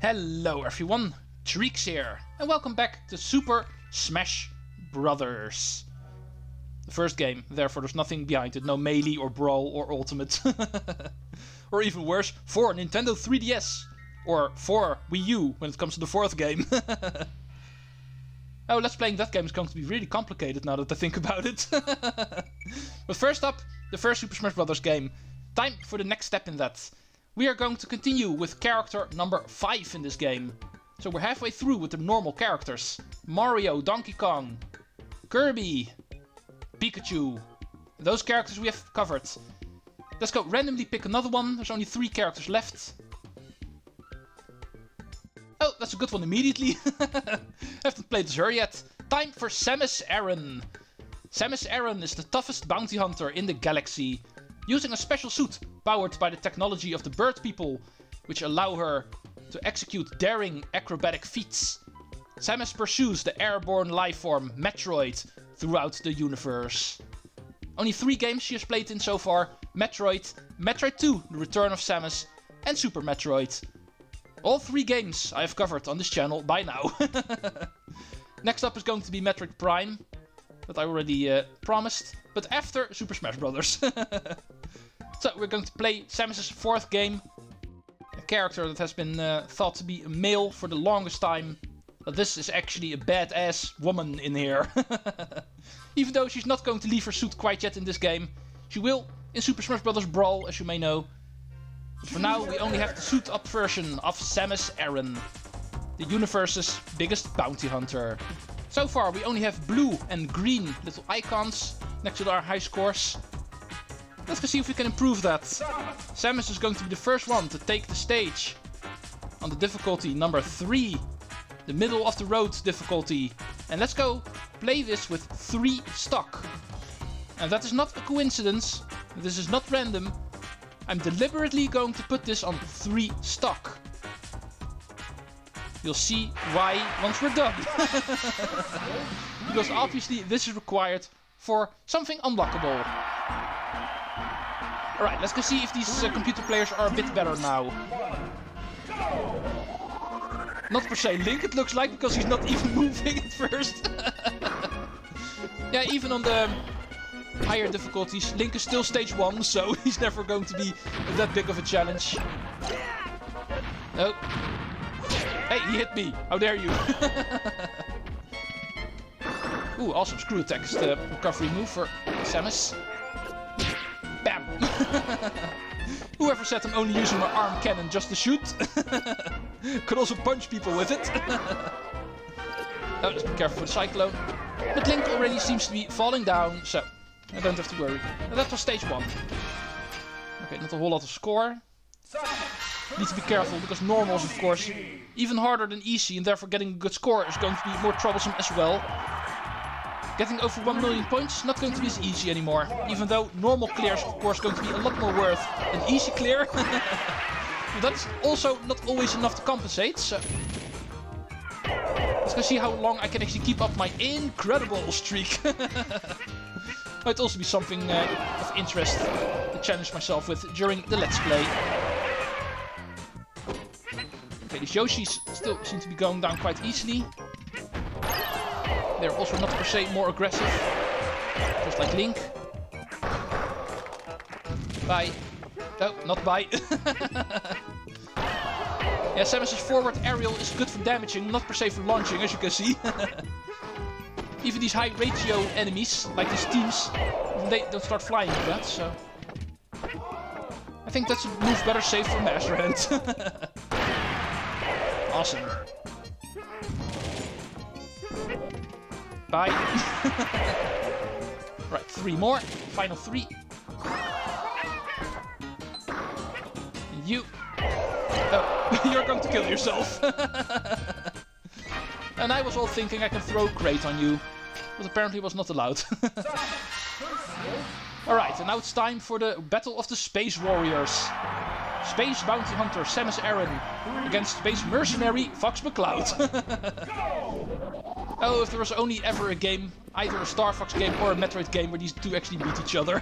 Hello everyone, Treecks here, and welcome back to Super Smash Brothers. The first game, therefore there's nothing behind it, no melee or brawl or ultimate. Or even worse, for Nintendo 3DS, or for Wii U when it comes to the fourth game. Oh, let's playing that game is going to be really complicated now that I think about it. But first up, the first Super Smash Brothers game. Time for the next step in that. We are going to continue with character number 5 in this game. So we're halfway through with the normal characters. Mario, Donkey Kong, Kirby, Pikachu. Those characters we have covered. Let's go randomly pick another one. There's only 3 characters left. Oh, that's a good one immediately. Haven't played as her yet. Time for Samus Aran. Samus Aran is the toughest bounty hunter in the galaxy. Using a special suit powered by the technology of the bird people, which allow her to execute daring acrobatic feats. Samus pursues the airborne lifeform Metroid throughout the universe. Only 3 games she has played in so far: Metroid, Metroid 2, The Return of Samus, and Super Metroid. All 3 games I have covered on this channel by now. Next up is going to be Metroid Prime, that I already promised, but after Super Smash Brothers. So we're going to play Samus' 4th game. A character that has been thought to be a male for the longest time. But this is actually a badass woman in here. Even though she's not going to leave her suit quite yet in this game. She will in Super Smash Bros. Brawl, as you may know. But for now we only have the suit up version of Samus Aran, the universe's biggest bounty hunter. So far we only have blue and green little icons next to our high scores. Let's go see if we can improve that. Samus is going to be the first one to take the stage on the difficulty number 3. The middle of the road difficulty. And let's go play this with 3 stock. And that is not a coincidence. This is not random. I'm deliberately going to put this on 3 stock. You'll see why once we're done. Because obviously this is required for something unlockable. Alright, let's go see if these computer players are a bit better now. Not per se Link, it looks like, because he's not even moving at first. Yeah, even on the higher difficulties, Link is still stage 1, so he's never going to be that big of a challenge. Oh. Hey, he hit me! How dare you! Ooh, awesome. Screw attack is the recovery move for Samus. Bam! Whoever said I'm only using my arm cannon just to shoot? Could also punch people with it. Oh, just be careful for the cyclone. But Link already seems to be falling down, so I don't have to worry. And that was stage 1. Okay, not a whole lot of score. Need to be careful, because normal is, of course, even harder than easy, and therefore getting a good score is going to be more troublesome as well. Getting over 1 million points is not going to be as easy anymore, even though normal clear is, of course, going to be a lot more worth than easy clear. But that's also not always enough to compensate, so let's go see how long I can actually keep up my incredible streak. Might also be something of interest to challenge myself with during the Let's Play. Okay, these Yoshis still seem to be going down quite easily. They're also not per se more aggressive, just like Link. Bye. Oh, not bye. Yeah, Samus' forward aerial is good for damaging, not per se for launching, as you can see. Even these high ratio enemies, like these teams, they don't start flying with that, so I think that's a move better saved for Master Hand. Awesome. Bye. Right, 3 more. Final 3. You. Oh, you're going to kill yourself. And I was all thinking I can throw Crate on you, but apparently was not allowed. Alright, and now it's time for the Battle of the Space Warriors. Space Bounty Hunter Samus Aran against Space Mercenary Fox McCloud. Oh, if there was only ever a game, either a Star Fox game or a Metroid game, where these 2 actually beat each other.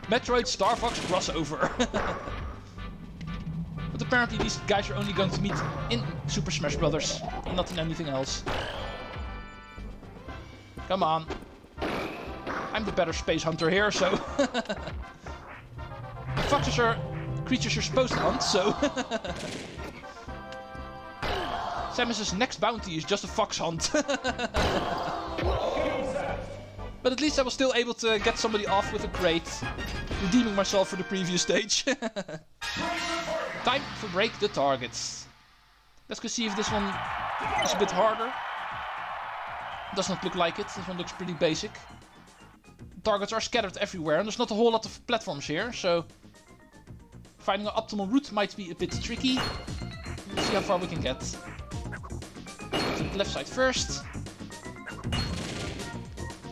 Metroid Star Fox crossover. But apparently these guys are only going to meet in Super Smash Bros. And not in anything else. Come on. I'm the better space hunter here, so... The foxes are creatures you're supposed to hunt, so... Samus's next bounty is just a fox hunt. But at least I was still able to get somebody off with a crate. Redeeming myself for the previous stage. Time for break the targets. Let's go see if this one is a bit harder. Does not look like it. This one looks pretty basic. Targets are scattered everywhere and there's not a whole lot of platforms here, so finding an optimal route might be a bit tricky. Let's see how far we can get. To the left side first.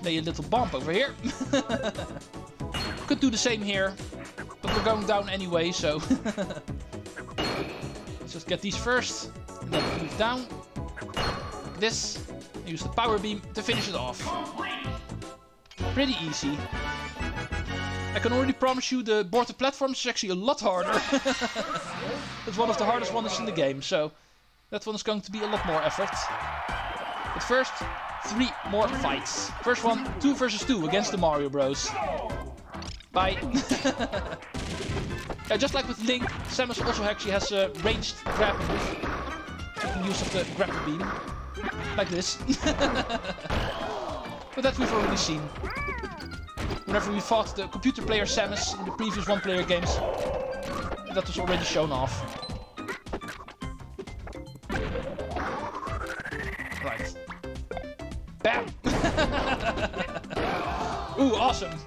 Lay a little bomb over here. Could do the same here, but we're going down anyway, so... Let's just get these first, and then move down. Like this. And use the power beam to finish it off. Pretty easy. I can already promise you the boarded platforms is actually a lot harder. It's one of the hardest ones in the game, so that one is going to be a lot more effort. But first, 3 more fights. First one, 2 versus 2 against the Mario Bros. Bye. Yeah, just like with Link, Samus also actually has a ranged grab move. Making use of the grapple beam. Like this. But that we've already seen. Whenever we fought the computer player Samus in the previous one-player games, that was already shown off. Right. Bam! Ooh, awesome!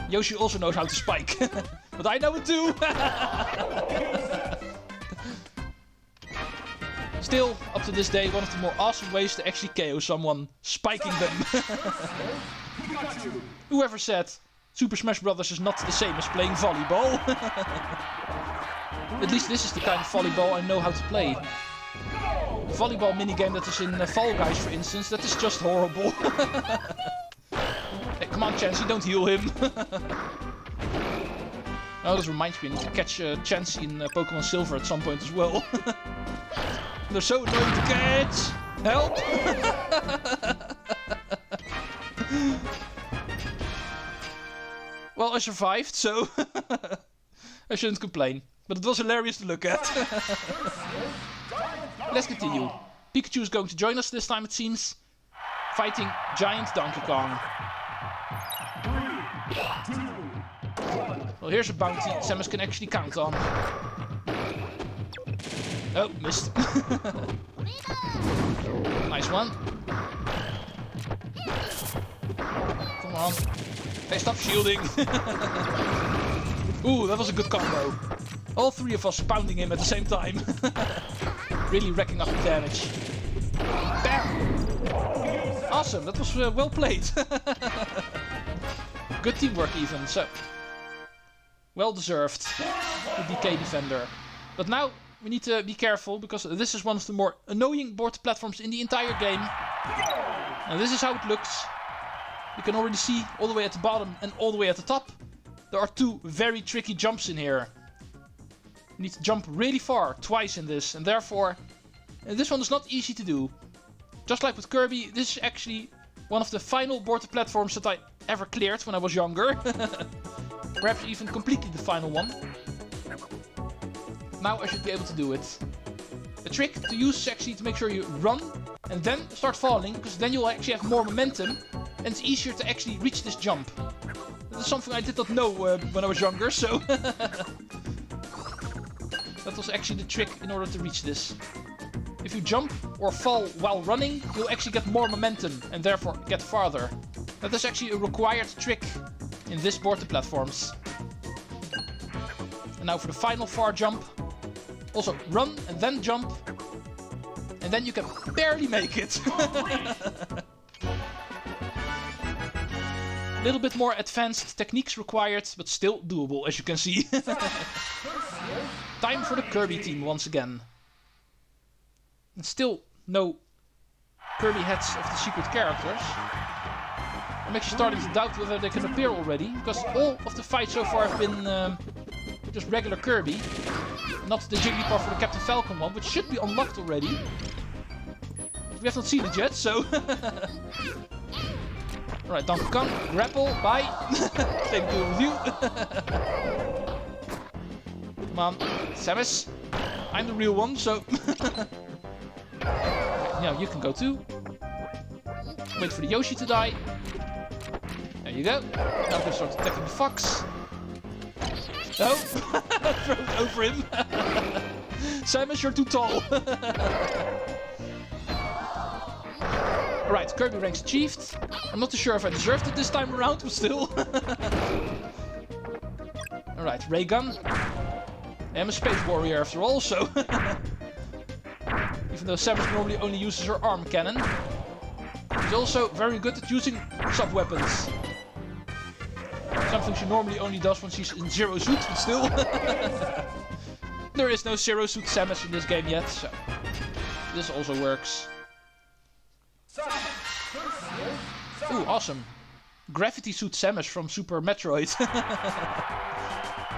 Yoshi also knows how to spike. But I know it too! Still, up to this day, one of the more awesome ways to actually KO someone, spiking them. Whoever said Super Smash Bros. Is not the same as playing volleyball? At least this is the kind of volleyball I know how to play. The volleyball minigame that is in Fall Guys, for instance, that is just horrible. Hey, come on, Chansey, don't heal him. Oh, this reminds me, I need to catch Chansey in Pokemon Silver at some point as well. They're so annoying to catch! Help! Well, I survived, so I shouldn't complain. But it was hilarious to look at. Let's continue. Pikachu is going to join us this time, it seems. Fighting Giant Donkey Kong. Well, here's a bounty Samus can actually count on. Oh, missed. Nice one. Come on. Hey, stop shielding. Ooh, that was a good combo. All 3 of us pounding him at the same time. Really racking up the damage. Bam! Awesome, that was well played. Good teamwork even, so... Well deserved. The DK defender. But now we need to be careful, because this is one of the more annoying board platforms in the entire game. And this is how it looks. You can already see all the way at the bottom and all the way at the top. There are 2 very tricky jumps in here. You need to jump really far, twice in this, and therefore this one is not easy to do. Just like with Kirby, this is actually one of the final board platforms that I ever cleared when I was younger. Perhaps even completely the final one. Now I should be able to do it. A trick to use is actually to make sure you run and then start falling, because then you'll actually have more momentum and it's easier to actually reach this jump. That is something I did not know when I was younger, so... That was actually the trick in order to reach this. If you jump or fall while running, you'll actually get more momentum and therefore get farther. That is actually a required trick in this board of platforms. And now for the final far jump. Also run and then jump. And then you can barely make it. A little bit more advanced techniques required, but still doable, as you can see. Time for the Kirby team once again. And still no Kirby heads of the secret characters. I'm actually starting to doubt whether they can appear already, because all of the fights so far have been just regular Kirby. Not the Jigglypuff or the Captain Falcon one, which should be unlocked already. We have not seen it yet, so... Alright, Donkey Kong, grapple, bye. Same deal with you. Come on, Samus. I'm the real one, so... Yeah, you can go too. Wait for the Yoshi to die. There you go. Now we can start attacking the fox. No! Throw it over him. Samus, you're too tall. Alright, Kirby ranks achieved. I'm not too sure if I deserved it this time around, but still. Alright, ray gun. I'm a Space Warrior after all, so... Even though Samus normally only uses her arm cannon. She's also very good at using sub-weapons. Something she normally only does when she's in Zero Suit, but still. There is no Zero Suit Samus in this game yet, so... This also works. Ooh, awesome. Gravity Suit Samus from Super Metroid.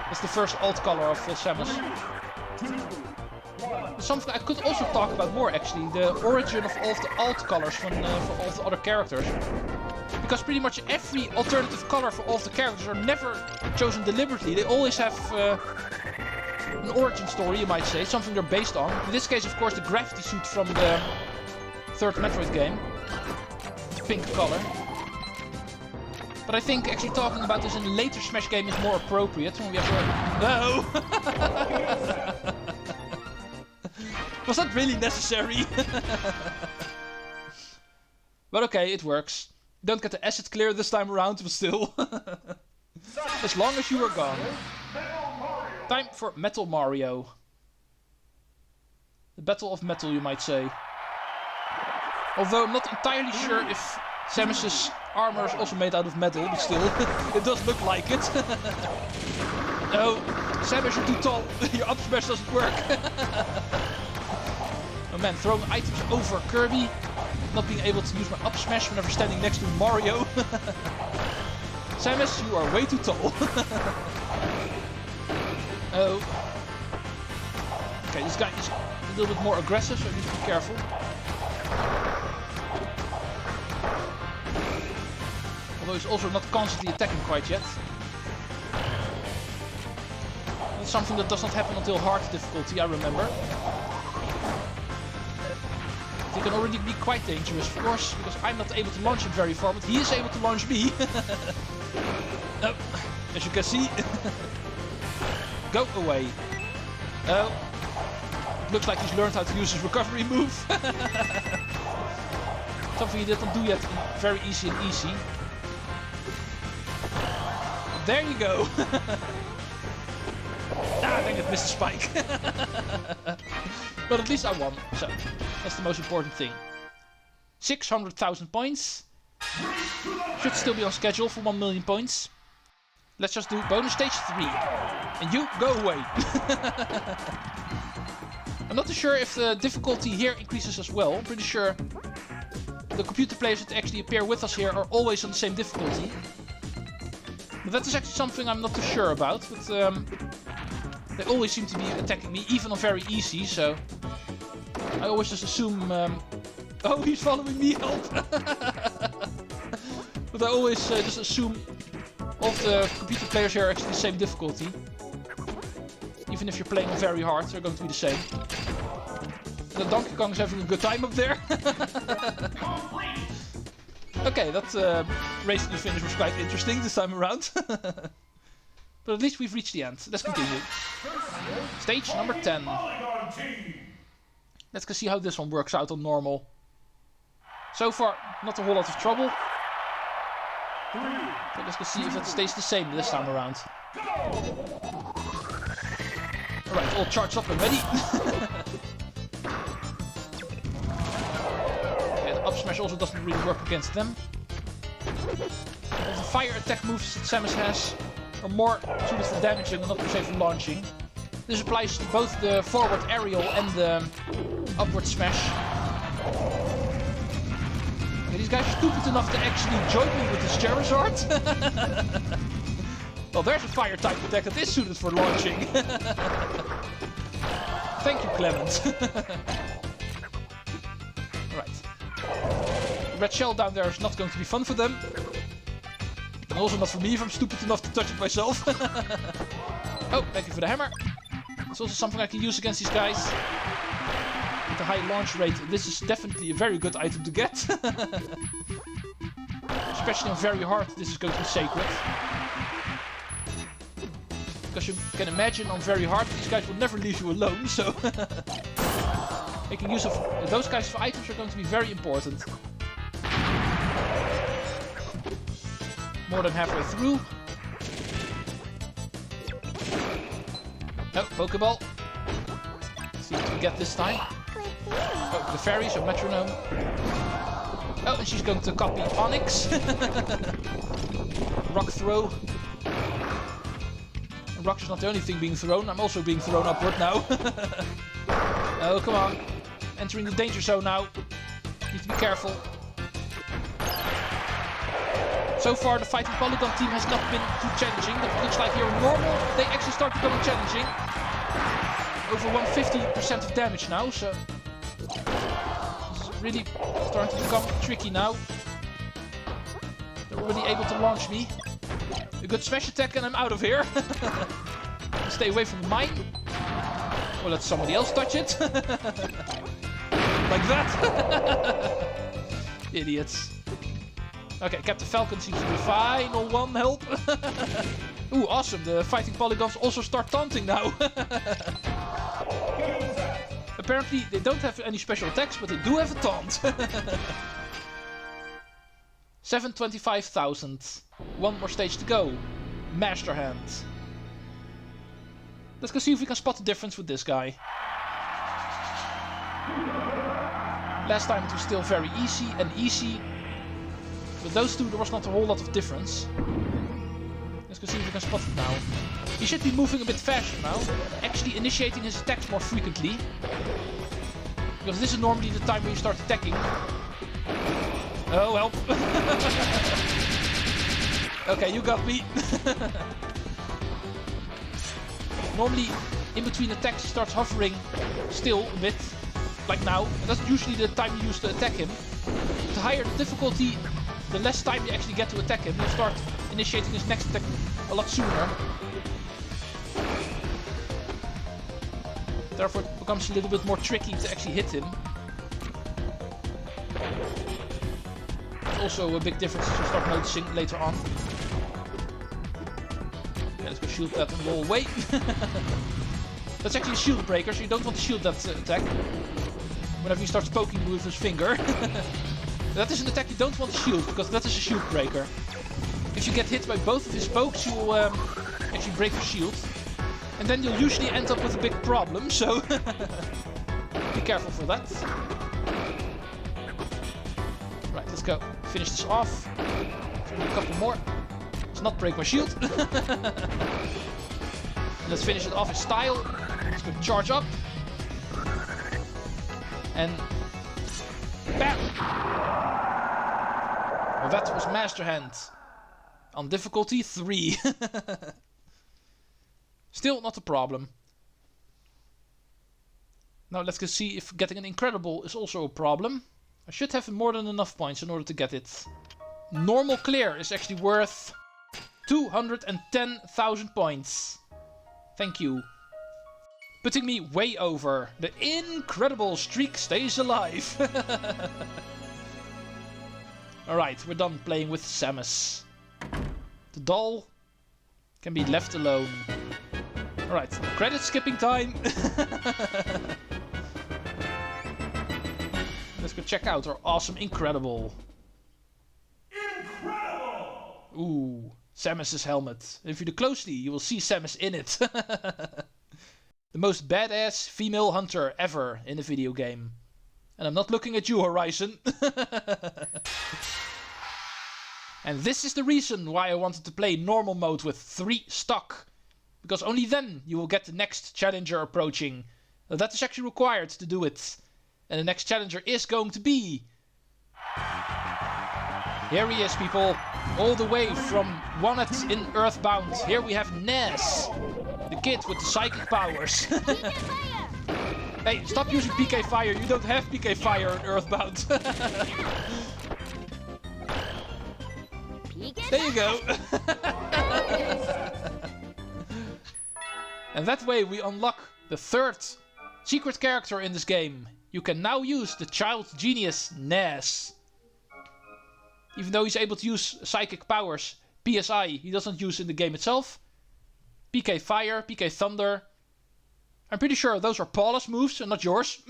That's the first alt color of Samus. Something I could also talk about more, actually. The origin of all of the alt colors for all of the other characters. Because pretty much every alternative color for all of the characters are never chosen deliberately. They always have an origin story, you might say. Something they're based on. In this case, of course, the Gravity Suit from the third Metroid game. Pink color. But I think actually talking about this in a later Smash game is more appropriate when we have No! Was that really necessary? But okay, it works. Don't get the acid clear this time around, but still. As long as you are gone. Time for Metal Mario. The Battle of Metal, you might say. Although I'm not entirely sure if Samus's armor is also made out of metal, but still, it does look like it. No, Samus, you're too tall. Your up smash doesn't work. Oh man, throwing items over Kirby. Not being able to use my up smash whenever standing next to Mario. Samus, you are way too tall. Oh. Okay, this guy is a little bit more aggressive, so I need to be careful. Although he's also not constantly attacking quite yet. That's something that does not happen until hard difficulty, I remember. It can already be quite dangerous, of course, because I'm not able to launch it very far, but he is able to launch me. Oh, as you can see. Go away. Oh. It looks like he's learned how to use his recovery move. Something he didn't do yet in very easy and easy. There you go. Ah, dang it, missed the spike. But at least I won, so that's the most important thing. 600,000 points. Should still be on schedule for 1 million points. Let's just do bonus stage 3. And you, go away. I'm not too sure if the difficulty here increases as well. I'm pretty sure the computer players that actually appear with us here are always on the same difficulty. But that is actually something I'm not too sure about. But they always seem to be attacking me, even on very easy, so I always just assume... Oh, he's following me, help! But I always just assume all of the computer players here are actually the same difficulty. Even if you're playing on very hard, they're going to be the same. The Donkey Kong is having a good time up there. Okay, that race to the finish was quite interesting this time around. But at least we've reached the end. Let's continue. Stage number 10. Let's go see how this one works out on normal. So far, not a whole lot of trouble. But let's go see if it stays the same this time around. Alright, all charged up and ready. Okay, the up smash also doesn't really work against them. All the fire attack moves that Samus has are more suited for damaging and not per se for launching. This applies to both the forward aerial and the upward smash. Okay, these guys are stupid enough to actually join me with this Charizard. Well, there's a fire type attack that is suited for launching. Thank you, Clement. Alright. The red shell down there is not going to be fun for them. And also not for me if I'm stupid enough to touch it myself. Oh, thank you for the hammer. It's also something I can use against these guys. With a high launch rate, this is definitely a very good item to get. Especially on very hard, this is going to be sacred. Because you can imagine on very hard, these guys will never leave you alone, so... making use of those kinds of items are going to be very important. More than halfway through. Oh, Pokeball. Let's see what we get this time. Oh, the fairy, so metronome. Oh, and she's going to copy Onyx. Rock throw. And rock is not the only thing being thrown. I'm also being thrown upward now. Oh, come on. Entering the danger zone now. Need to be careful. So far, the Fighting Polygon team has not been too challenging. It looks like here in normal, they actually start becoming challenging. Over 150% of damage now, so... This is really starting to become tricky now. They're already able to launch me. A good smash attack and I'm out of here. Stay away from the mine. Or let somebody else touch it. Like that. Idiots. Okay, Captain Falcon seems to be fine. All one, help. Ooh, awesome. The Fighting Polygons also start taunting now. Apparently, they don't have any special attacks, but they do have a taunt. 725,000. One more stage to go. Master Hand. Let's go see if we can spot the difference with this guy. Last time it was still very easy and easy. With those two there was not a whole lot of difference. Let's go see if we can spot it now. He should be moving a bit faster now. Actually initiating his attacks more frequently. Because this is normally the time when you start attacking. Oh, help. Okay, you got me. Normally, in between attacks he starts hovering still a bit. Like now. And that's usually the time you use to attack him. The higher the difficulty, the less time you actually get to attack him. He'll start initiating his next attack a lot sooner. Therefore it becomes a little bit more tricky to actually hit him. It's also a big difference as you start noticing later on. Okay, let's go shield that and roll away. That's actually a shield breaker, so you don't want to shield that attack. Whenever he starts poking with his finger. That is an attack you don't want to shield, because that is a shield breaker. If you get hit by both of his pokes, you will actually break your shield. And then you'll usually end up with a big problem, so be careful for that. Right, let's go. Finish this off. Only a couple more. Let's not break my shield. Let's finish it off in style. Let's go charge up. And bam! Well, that was Master Hand. On difficulty 3. Still not a problem. Now let's go see if getting an incredible is also a problem. I should have more than enough points in order to get it. Normal clear is actually worth 210,000 points. Thank you. Putting me way over. The incredible streak stays alive. Alright, we're done playing with Samus. The doll can be left alone. Alright, credit skipping time. Let's go check out our awesome Incredible. Incredible! Ooh, Samus's helmet. If you look closely, you will see Samus in it. The most badass female hunter ever in a video game. And I'm not looking at you, Horizon. And this is the reason why I wanted to play normal mode with 3 stock. Because only then you will get the next challenger approaching. That is actually required to do it. And the next challenger is going to be... Here he is, people. All the way from Wanted in Earthbound. Here we have Ness. The kid with the psychic powers. Hey, stop using PK Fire. You don't have PK Fire in Earthbound. There you go. And that way we unlock the third secret character in this game. You can now use the child genius Ness. Even though he's able to use psychic powers, PSI, he doesn't use in the game itself. PK Fire, PK Thunder. I'm pretty sure those are Paula's moves and not yours.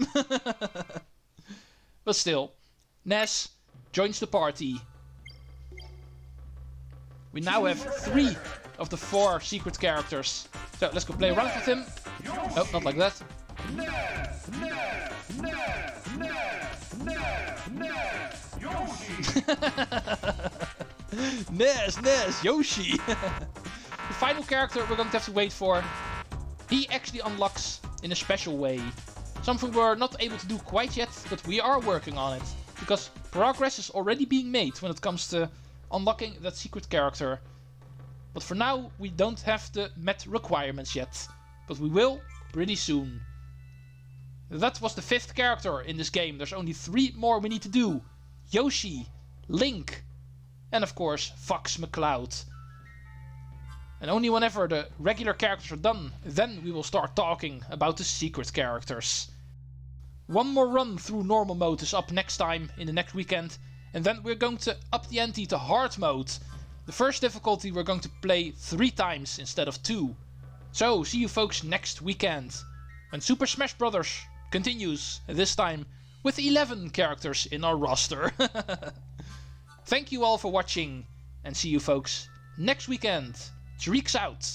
But still, Ness joins the party. We now have 3 of the 4 secret characters. So let's go play around with him. Oh, not like that. Ness, Yoshi. The final character we're going to have to wait for. He actually unlocks in a special way. Something we're not able to do quite yet, but we are working on it. Because progress is already being made when it comes to unlocking that secret character. But for now, we don't have the met requirements yet. But we will pretty soon. That was the 5th character in this game. There's only 3 more we need to do. Yoshi, Link, and of course Fox McCloud. And only whenever the regular characters are done, then we will start talking about the secret characters. One more run through normal mode is up next time in the next weekend. And then we're going to up the ante to hard mode. The first difficulty we're going to play 3 times instead of 2. So see you folks next weekend. When Super Smash Bros. Continues, this time with 11 characters in our roster. Thank you all for watching and see you folks next weekend. Treecks out!